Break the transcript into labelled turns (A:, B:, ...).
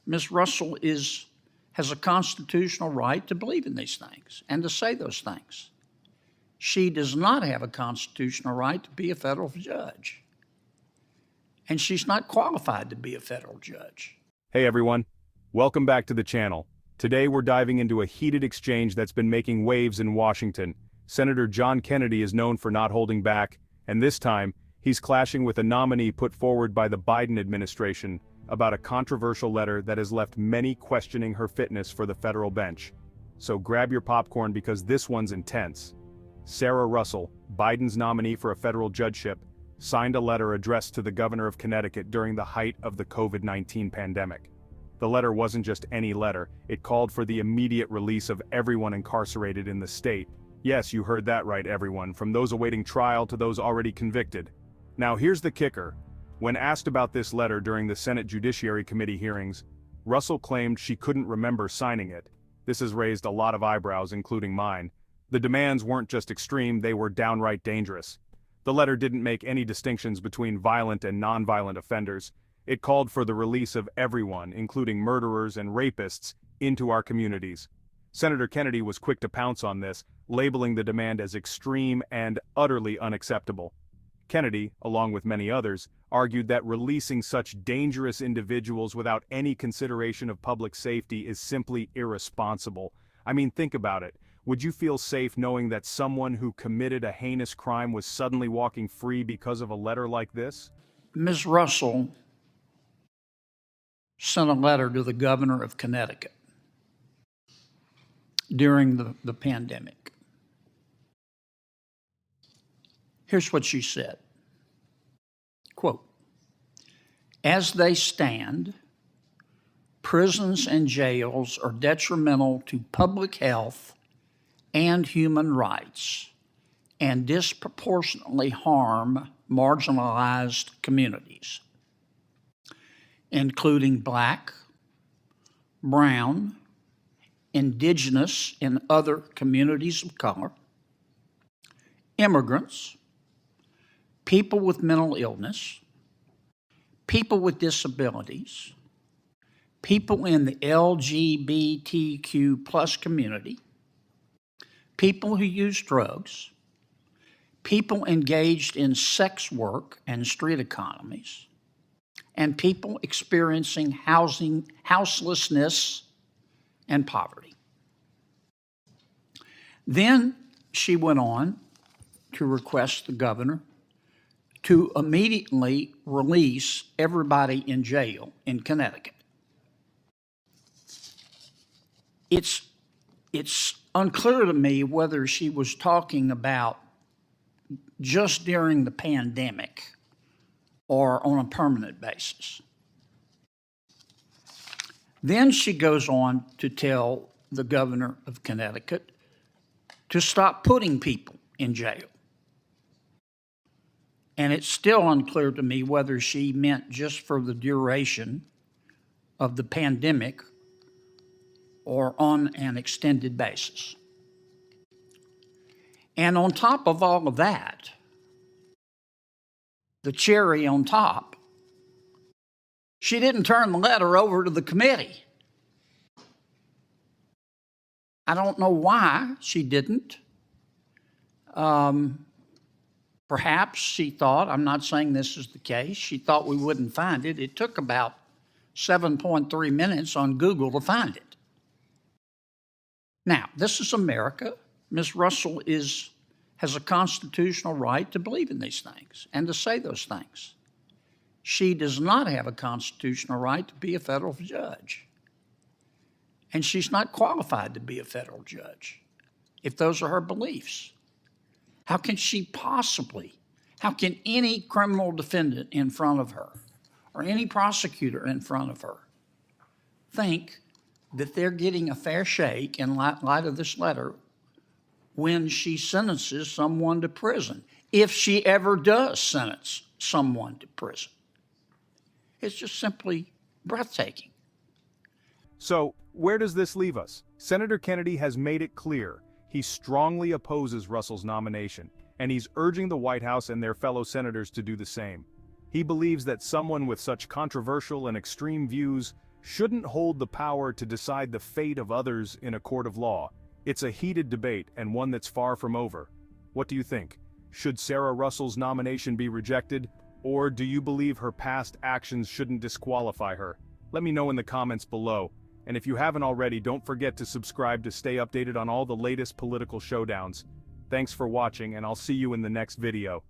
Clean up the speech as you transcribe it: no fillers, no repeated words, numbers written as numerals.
A: Ms. Russell has a constitutional right to believe in these things and to say those things. She does not have a constitutional right to be a federal judge. And she's not qualified to be a federal judge.
B: Hey everyone, welcome back to the channel. Today we're diving into a heated exchange that's been making waves in Washington. Senator John Kennedy is known for not holding back, and this time, he's clashing with a nominee put forward by the Biden administration about a controversial letter that has left many questioning her fitness for the federal bench. So grab your popcorn because this one's intense. Sarah Russell, Biden's nominee for a federal judgeship, signed a letter addressed to the governor of Connecticut during the height of the COVID-19 pandemic. The letter wasn't just any letter, it called for the immediate release of everyone incarcerated in the state. Yes, you heard that right, everyone, from those awaiting trial to those already convicted. Now here's the kicker. When asked about this letter during the Senate Judiciary Committee hearings, Russell claimed she couldn't remember signing it. This has raised a lot of eyebrows, including mine. The demands weren't just extreme, they were downright dangerous. The letter didn't make any distinctions between violent and nonviolent offenders. It called for the release of everyone, including murderers and rapists, into our communities. Senator Kennedy was quick to pounce on this, labeling the demand as extreme and utterly unacceptable. Kennedy, along with many others, argued that releasing such dangerous individuals without any consideration of public safety is simply irresponsible. I mean, think about it. Would you feel safe knowing that someone who committed a heinous crime was suddenly walking free because of a letter like this?
A: Ms. Russell sent a letter to the governor of Connecticut during the pandemic. Here's what she said, quote, "As they stand, prisons and jails are detrimental to public health and human rights and disproportionately harm marginalized communities, including Black, brown, indigenous, and other communities of color, immigrants, people with mental illness, people with disabilities, people in the LGBTQ plus community, people who use drugs, people engaged in sex work and street economies, and people experiencing houselessness and poverty." Then she went on to request the governor to immediately release everybody in jail in Connecticut. It's unclear to me whether she was talking about just during the pandemic or on a permanent basis. Then she goes on to tell the governor of Connecticut to stop putting people in jail. And it's still unclear to me whether she meant just for the duration of the pandemic or on an extended basis. And on top of all of that, the cherry on top, she didn't turn the letter over to the committee. I don't know why she didn't. Perhaps she thought, I'm not saying this is the case, she thought we wouldn't find it. It took about 7.3 minutes on Google to find it. Now, this is America. Ms. Russell has a constitutional right to believe in these things and to say those things. She does not have a constitutional right to be a federal judge. And she's not qualified to be a federal judge if those are her beliefs. How can any criminal defendant in front of her or any prosecutor in front of her think that they're getting a fair shake in light of this letter when she sentences someone to prison, if she ever does sentence someone to prison? It's just simply breathtaking.
B: So, where does this leave us? Senator Kennedy has made it clear he strongly opposes Russell's nomination, and he's urging the White House and their fellow senators to do the same. He believes that someone with such controversial and extreme views shouldn't hold the power to decide the fate of others in a court of law. It's a heated debate and one that's far from over. What do you think? Should Sarah Russell's nomination be rejected, or do you believe her past actions shouldn't disqualify her? Let me know in the comments below, and if you haven't already, don't forget to subscribe to stay updated on all the latest political showdowns. Thanks for watching, and I'll see you in the next video.